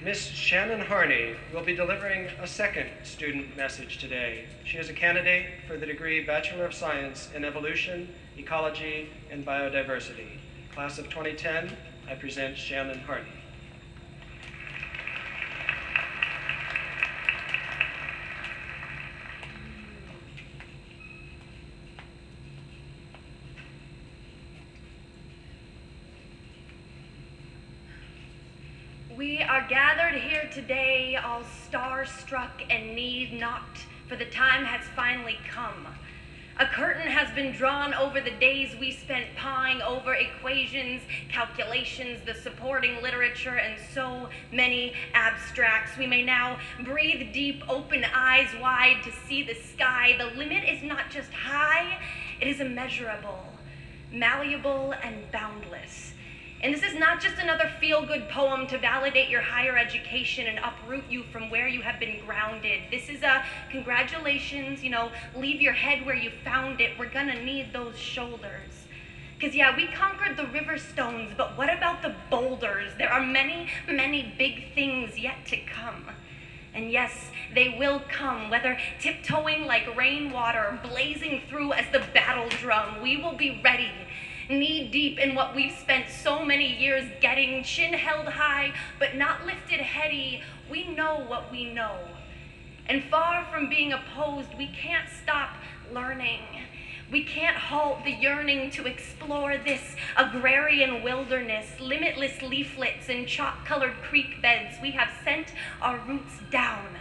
Miss Shannon Harney will be delivering a second student message today. She is a candidate for the degree Bachelor of Science in Evolution, Ecology, and Biodiversity. Class of 2010, I present Shannon Harney. We are gathered here today, all star-struck and need-knocked, for the time has finally come. A curtain has been drawn over the days we spent pawing over equations, calculations, the supporting literature, and so many abstracts. We may now breathe deep, open eyes wide to see the sky. The limit is not just high, it is immeasurable, malleable, and boundless. And this is not just another feel-good poem to validate your higher education and uproot you from where you have been grounded. This is a congratulations, leave your head where you found it. We're gonna need those shoulders. Because yeah, we conquered the river stones, but what about the boulders? There are many, many big things yet to come. And yes, they will come, whether tiptoeing like rainwater, blazing through as the battle drum. We will be ready, knee-deep in what we've spent so many years getting, chin held high, but not lifted heady. We know what we know. And far from being opposed, we can't stop learning. We can't halt the yearning to explore this agrarian wilderness, limitless leaflets and chalk-colored creek beds. We have sent our roots down.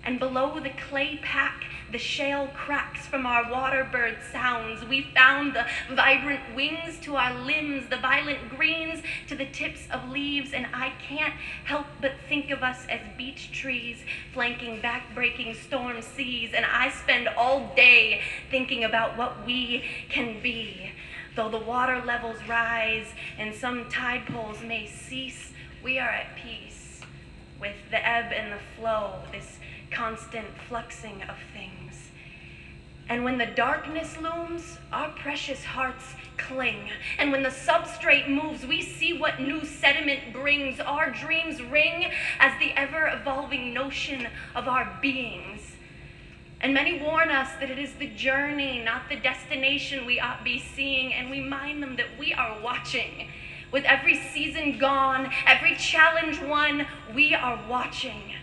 And below the clay pack, the shale cracks from our waterbird sounds. We found the vibrant wings to our limbs, the violent greens to the tips of leaves, and I can't help but think of us as beech trees flanking back-breaking storm seas, and I spend all day thinking about what we can be. Though the water levels rise and some tide pools may cease, we are at peace with the ebb and the flow, this constant fluxing of things. And when the darkness looms, our precious hearts cling. And when the substrate moves, we see what new sediment brings. Our dreams ring as the ever-evolving notion of our beings. And many warn us that it is the journey, not the destination we ought be seeing, and we mind them that we are watching. With every season gone, every challenge won, we are watching.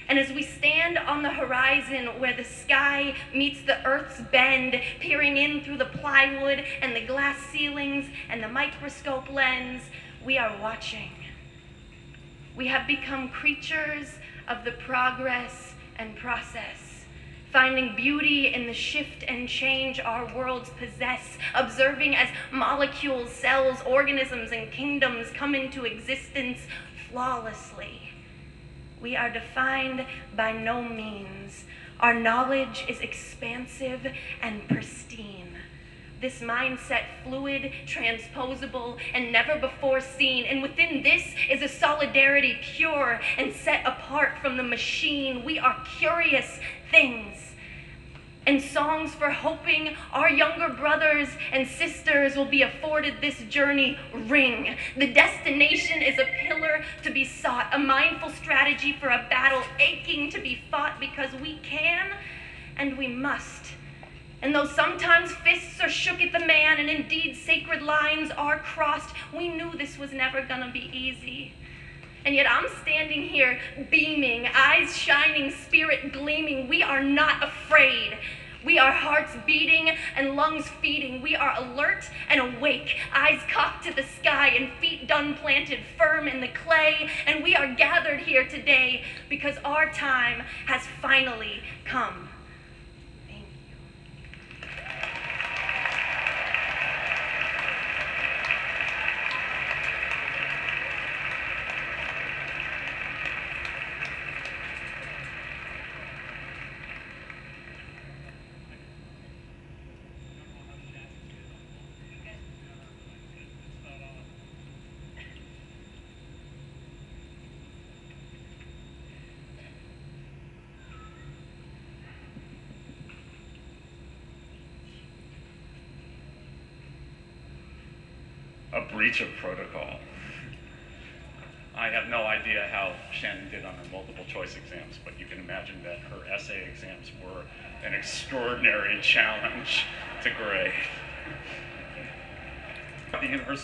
And as we stand on the horizon where the sky meets the earth's bend, peering in through the plywood and the glass ceilings and the microscope lens, we are watching. We have become creatures of the progress and process, finding beauty in the shift and change our worlds possess, observing as molecules, cells, organisms, and kingdoms come into existence flawlessly. We are defined by no means. Our knowledge is expansive and pristine. This mindset fluid, transposable, and never before seen. And within this is a solidarity pure and set apart from the machine. We are curious things. And songs for hoping our younger brothers and sisters will be afforded this journey ring. The destination is a pillar to be sought, a mindful strategy for a battle aching to be fought because we can and we must. And though sometimes fists are shook at the man and indeed sacred lines are crossed, we knew this was never gonna be easy. And yet I'm standing here beaming, eyes shining, spirit gleaming. We are not afraid. We are hearts beating and lungs feeding. We are alert and awake, eyes cocked to the sky and feet done planted firm in the clay. And we are gathered here today because our time has finally come. Thank you. A breach of protocol. I have no idea how Shannon did on her multiple choice exams, but you can imagine that her essay exams were an extraordinary challenge to grade. The University